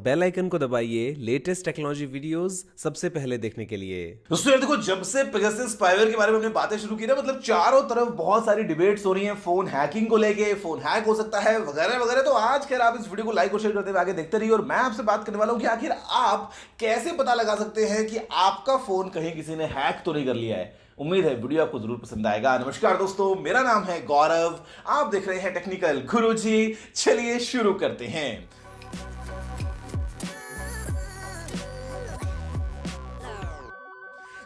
Bell icon को दबाइए latest technology videos सबसे पहले देखने के लिए। दोस्तों यार देखो, जब से पेगासस स्पाईवेयर के बारे में हमने बातें शुरू की ना, मतलब चारों तरफ बहुत सारी डिबेट्स हो रही हैं फोन हैकिंग को लेके, फोन हैक हो सकता है वगैरह वगैरह। तो आज खैर आप इस वीडियो को लाइक और शेयर करते हुए आगे देखते रहिए। और मैं आपसे बात करने वाला हूं कि आखिर आप कैसे पता लगा सकते हैं कि आपका फोन कहीं किसी ने हैक तो नहीं कर लिया है। उम्मीद है वीडियो आपको जरूर पसंद आएगा। नमस्कार दोस्तों, मेरा नाम है गौरव, आप देख रहे हैं टेक्निकल गुरुजी। चलिए शुरू करते हैं।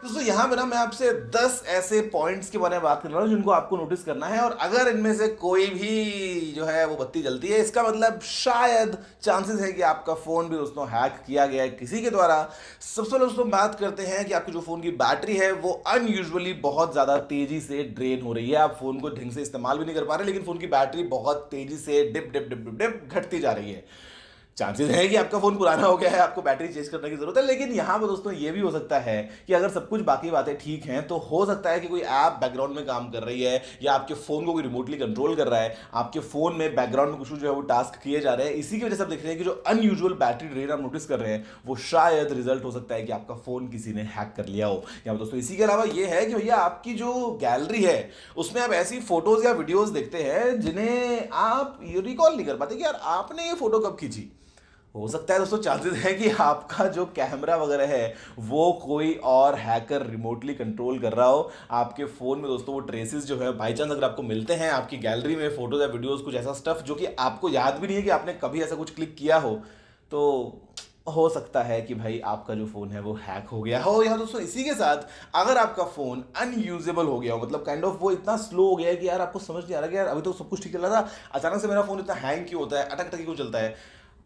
दोस्तों यहां पे ना मैं आपसे 10 ऐसे पॉइंट्स के बारे में बात करने वाला हूं जिनको आपको नोटिस करना है, और अगर इनमें से कोई भी जो है वो बत्ती जलती है, इसका मतलब शायद चांसेस है कि आपका फोन भी दोस्तों हैक किया गया है किसी के द्वारा। सबसे पहले दोस्तों बात करते हैं कि आपकी जो फोन की बैटरी है वो अनयूजुअली बहुत ज्यादा तेजी से ड्रेन हो रही है। आप फोन को ढंग से इस्तेमाल भी नहीं कर पा रहे, लेकिन फोन की बैटरी बहुत तेजी से dip dip dip dip dip घटती जा रही है। चांसेस है कि आपका फोन पुराना हो गया है, आपको बैटरी चेंज करने की जरूरत है। लेकिन यहां पर दोस्तों ये भी हो सकता है कि अगर सब कुछ बाकी बातें ठीक हैं तो हो सकता है कि कोई ऐप बैकग्राउंड में काम कर रही है, या आपके फोन को कोई रिमोटली कंट्रोल कर रहा है, आपके फोन में बैकग्राउंड में कुछ जो है वो टास्क किए जा रहे हैं। इसी की वजह से आप देख रहे हैं कि जो अनयूजुअल बैटरी ड्रेन आप नोटिस कर रहे हैं वो शायद रिजल्ट हो सकता है कि आपका फोन किसी ने हैक कर लिया हो। या दोस्तों इसी के अलावा ये है कि भैया आपकी जो गैलरी है उसमें आप ऐसी फोटोज या वीडियोज देखते हैं जिन्हें आप रिकॉल नहीं कर पाते कि यार आपने ये फोटो कब खींची। हो सकता है दोस्तों, चांसेस है कि आपका जो कैमरा वगैरह है वो कोई और हैकर रिमोटली कंट्रोल कर रहा हो आपके फोन में। दोस्तों वो ट्रेसेस जो है बाई चांस अगर आपको मिलते हैं आपकी गैलरी में, फोटोज या वीडियोस, कुछ ऐसा स्टफ जो कि आपको याद भी नहीं है कि आपने कभी ऐसा कुछ क्लिक किया हो, तो हो सकता है कि भाई आपका जो फोन है वो हैक हो गया हो। या दोस्तों इसी के साथ अगर आपका फोन अनयूजेबल हो गया हो, मतलब काइंड ऑफ वो इतना स्लो हो गया है कि यार आपको समझ नहीं आ रहा कि यार अभी तो सब कुछ ठीक चल रहा था, अचानक से मेरा फोन इतना हैंग क्यों होता है, अटक अटक क्यों चलता है।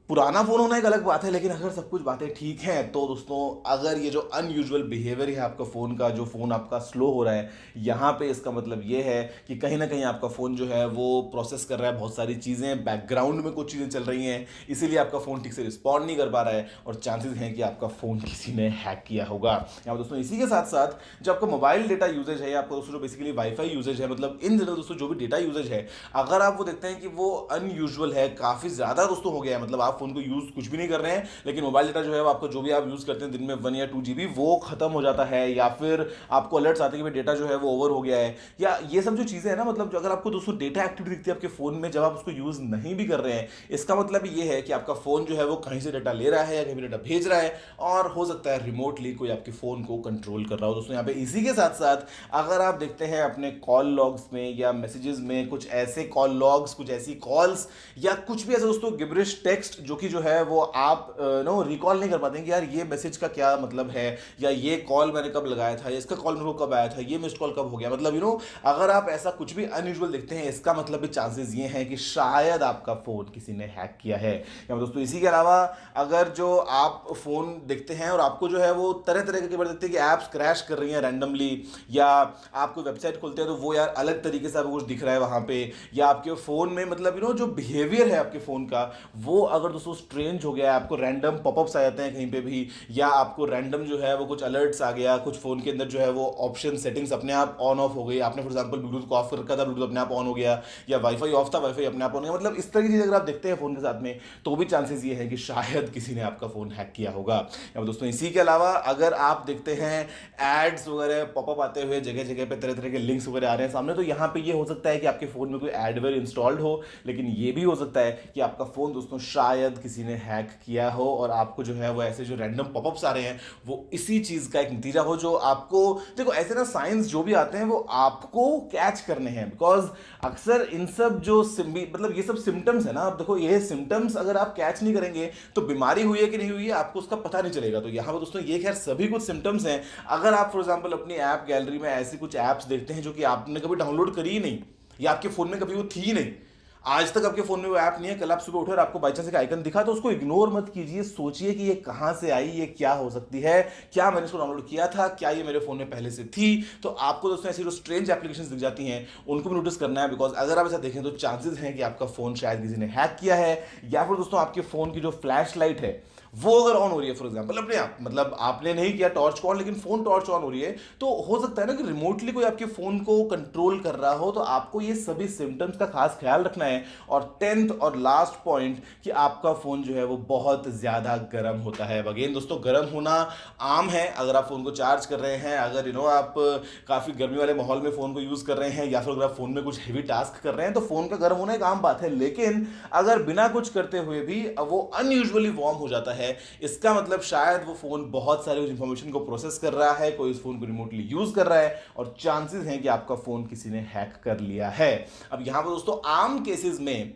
पुराना फोन होना एक अलग बात है, लेकिन अगर सब कुछ बातें ठीक हैं तो दोस्तों अगर ये जो अनयूजुअल बिहेवियर है आपका फोन का, जो फोन आपका स्लो हो रहा है, यहाँ पे इसका मतलब ये है कि कहीं ना कहीं आपका फोन जो है वो प्रोसेस कर रहा है बहुत सारी चीज़ें, बैकग्राउंड में कुछ चीज़ें चल रही हैं, इसीलिए आपका फोन ठीक से रिस्पॉन्ड नहीं कर पा रहा है, और चांसेस हैं कि आपका फोन किसी ने हैक किया होगा। यहाँ दोस्तों इसी के साथ साथ जो आपका मोबाइल डेटा यूजेज है, आपका दोस्तों जो बेसिकली वाईफाई यूजेज है, मतलब इन जनरल दोस्तों जो भी डेटा यूजेज है, अगर आप वो देखते हैं कि वो अनयूजुअल है, काफ़ी ज़्यादा दोस्तों हो गया है, मतलब आप फोन को यूज कुछ भी नहीं कर रहे हैं, लेकिन मोबाइल डेटा जो है आपका जो भी आप यूज करते हैं दिन में 1 या 2 GB वो खत्म हो जाता है, या फिर आपको अलर्ट्स आते हैं कि डेटा जो है वो ओवर हो गया है, या ये सब जो चीजें हैं ना, मतलब जो अगर आपको दोस्तों डेटा एक्टिविटी दिखती है आपके फोन में जब आप उसको यूज नहीं भी कर रहे हैं, इसका मतलब ये है कि आपका फोन जो है वो कहीं से डेटा ले रहा है या कहीं डेटा भेज रहा है, और हो सकता है रिमोटली कोई आपके फोन को कंट्रोल कर रहा हो। दोस्तों यहाँ पे इसी के साथ साथ अगर आप देखते हैं अपने कॉल लॉग्स में या मैसेजेस में कुछ ऐसे कॉल लॉग्स, कुछ ऐसी कॉल्स या कुछ भी ऐसा दोस्तों गिबरिश टेक्स्ट जो कि जो है वो आप नो रिकॉल नहीं कर पाते हैं कि यार ये मैसेज का क्या मतलब है, या ये कॉल मैंने कब लगाया था, या इसका कॉल मेरे को कब आया था, ये मिस्ड कॉल कब हो गया, मतलब अगर आप ऐसा कुछ भी अनयूजुअल देखते हैं, इसका मतलब भी चांसेस ये हैं कि शायद आपका फोन किसी ने हैक किया है। या दोस्तों इसी के अलावा अगर जो आप फोन देखते हैं और आपको जो है वो तरह तरह के बार देखते हैं कि ऐप्स क्रैश कर रही हैं रैंडमली, या आप कोई वेबसाइट खोलते हैं तो वो यार अलग तरीके से आपको कुछ दिख रहा है वहां पे, या आपके फोन में मतलब जो बिहेवियर है आपके फोन का वो अगर दोस्तों स्ट्रेंज हो गया है, आपको रैंडम पॉपअप्स आ जाते हैं कहीं पे भी, या आपको रैंडम जो है वो कुछ अलर्ट्स आ गया, कुछ फोन के अंदर जो है वो ऑप्शन सेटिंग्स अपने आप ऑन ऑफ हो गई, आपने फॉर एग्जांपल ब्लूटूथ को ऑफ कर रखा था, ब्लूटूथ अपने आप ऑन हो गया, या वाईफाई ऑफ था वाईफाई अपने आप ऑन हो गया, मतलब इस तरह की चीज़ अगर आप देखते हैं फोन के साथ में तो भी चांसेस ये है कि शायद किसी ने आपका फोन हैक किया होगा। या दोस्तों इसी के अलावा अगर आप देखते हैं एड्स वगैरह पॉपअप आते हुए जगह जगह पे, तरह तरह के लिंक्स वगैरह आ रहे हैं सामने, तो यहाँ पे ये हो सकता है कि आपके फोन में कोई एडवेयर इंस्टॉल्ड हो, लेकिन ये भी हो सकता है कि आपका फोन दोस्तों शायद किसी ने हैक किया हो, और आपको जो है वो ऐसे जो रैंडम पॉपअप्स आ रहे हैं वो इसी चीज का एक नतीजा हो, जो आपको देखो ऐसे ना साइंस जो भी आते हैं वो आपको कैच करने हैं, बिकॉज अक्सर इन सब जो मतलब ये सब सिम्टम्स है ना, आप देखो ये सिम्टम्स अगर आप कैच नहीं करेंगे तो बीमारी हुई है कि नहीं हुई है आपको उसका पता नहीं चलेगा। तो यहाँ पर दोस्तों ये खैर सभी कुछ सिम्टम्स हैं। अगर आप फॉर एग्जाम्पल अपनी ऐप गैलरी में ऐसी कुछ ऐप्स देखते हैं जो कि आपने कभी डाउनलोड करी ही नहीं, या आपके फोन में कभी वो थी ही नहीं, आज तक आपके फोन में वो ऐप नहीं है, कल आप सुबह उठे और आपको बाई चांस एक आइकन दिखा, तो उसको इग्नोर मत कीजिए, सोचिए कि ये कहां से आई, ये क्या हो सकती है, क्या मैंने इसको डाउनलोड किया था, क्या ये मेरे फोन में पहले से थी। तो आपको दोस्तों ऐसी जो स्ट्रेंज एप्लीकेशंस दिख जाती हैं उनको भी नोटिस करना है, बिकॉज अगर आप ऐसा देखें तो चांसेस हैं कि आपका फोन शायद किसी ने हैक किया है, या फिर दोस्तों आपके फोन की जो फ्लैश लाइट है वो अगर ऑन हो रही है फॉर एग्जांपल अपने आप, मतलब आपने नहीं किया टॉर्च को ऑन, लेकिन फोन टॉर्च ऑन हो रही है, तो हो सकता है ना कि रिमोटली कोई आपके फोन को कंट्रोल कर रहा हो। तो आपको ये सभी सिम्टम्स का खास ख्याल रखना है है। और 10th और लास्ट पॉइंट कि आपका फोन जो है वो बहुत ज्यादा गर्म होता है। अगेन दोस्तों, गर्म होना आम है अगर आप फोन को चार्ज कर रहे हैं, अगर आप काफी गर्मी वाले माहौल में फोन को यूज कर रहे हैं, या फिर अगर आप फोन में कुछ हेवी टास्क कर रहे हैं तो फोन का गर्म होना एक आम बात है। लेकिन अगर बिना कुछ करते हुए भी वो अनयूजुअली वार्म हो जाता है, इसका मतलब शायद वो फोन बहुत सारी इंफॉर्मेशन को प्रोसेस कर रहा है, कोई इस फोन को रिमोटली यूज कर रहा है और चांसेस हैं कि आपका फोन किसी ने हैक कर लिया है। अब यहां पर दोस्तों आम केसेस में,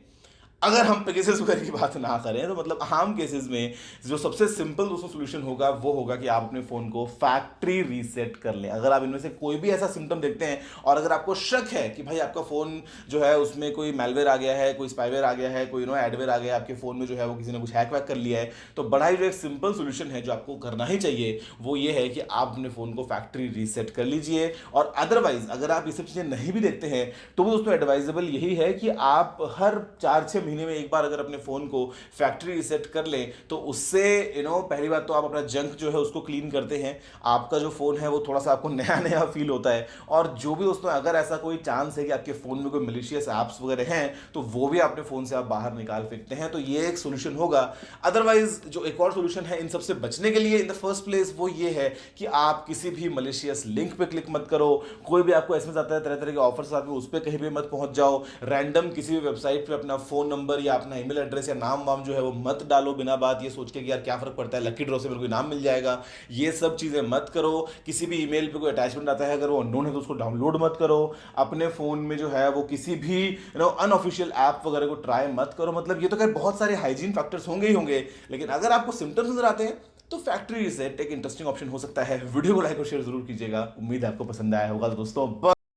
अगर हम केसेस वगैरह की बात ना करें तो मतलब आम केसेस में जो सबसे सिंपल दोस्तों सोल्यूशन होगा वो होगा कि आप अपने फोन को फैक्ट्री रीसेट कर लें। अगर आप इनमें से कोई भी ऐसा सिम्टम देखते हैं और अगर आपको शक है कि भाई आपका फोन जो है उसमें कोई मैलवेयर आ गया है, कोई स्पाईवेयर आ गया है, कोई एडवेयर आ गया है, आपके फोन में जो है वो किसी ने कुछ हैक वैक कर लिया है, तो बड़ा ही जो एक सिंपल सोल्यूशन है जो आपको करना ही चाहिए वो ये है कि आप अपने फोन को फैक्ट्री रीसेट कर लीजिए। और अदरवाइज अगर आप ये सब चीजें नहीं भी देखते हैं तो दोस्तों एडवाइजेबल यही है कि आप हर 4-6 महीने में एक बार अगर अपने फोन को फैक्ट्री रीसेट कर लें तो उससे पहली बात तो आप अपना जंक जो है उसको क्लीन करते हैं, आपका जो फोन है वो थोड़ा सा आपको नया नया फील होता है। और जो भी दोस्तों अगर ऐसा कोई चांस है कि आपके फोन में कोई मलिशियस ऐप्स वगैरह हैं तो वो भी अपने फोन से आप बाहर निकाल फेंकते हैं, तो ये एक सोल्यूशन होगा। अदरवाइज जो एक और सोल्यूशन है इन सबसे बचने के लिए इन द फर्स्ट प्लेस वो ये है कि आप किसी भी मलिशियस लिंक पे क्लिक मत करो। कोई भी आपको एसएमएस आता है तरह तरह के ऑफर्स आते हैं उस पर कहीं भी मत पहुंच जाओ। रैंडम किसी भी वेबसाइट पे अपना फोन नंबर या अपना ईमेल एड्रेस या नाम वाम जो है वो मत डालो बिना बात ये सोच के कि यार क्या फर्क पड़ता है, लकी ड्रॉ से मेरे को इनाम मिल जाएगा। ये सब चीजें मत करो। किसी भी ईमेल पे कोई अटैचमेंट आता है अगर वो अननोन है तो उसको डाउनलोड मत करो। अपने फोन में जो है वो किसी भी अनऑफिशियल ऐप वगैरह को ट्राई मत करो। मतलब ये तो खैर बहुत सारे हाइजीन फैक्टर्स होंगे ही होंगे, लेकिन अगर आपको सिम्टम्स नजर आते हैं तो फैक्ट्री रीसेट एक इंटरेस्टिंग ऑप्शन हो सकता है। वीडियो को लाइक और शेयर जरूर कीजिएगा। उम्मीद है आपको पसंद आया होगा दोस्तों।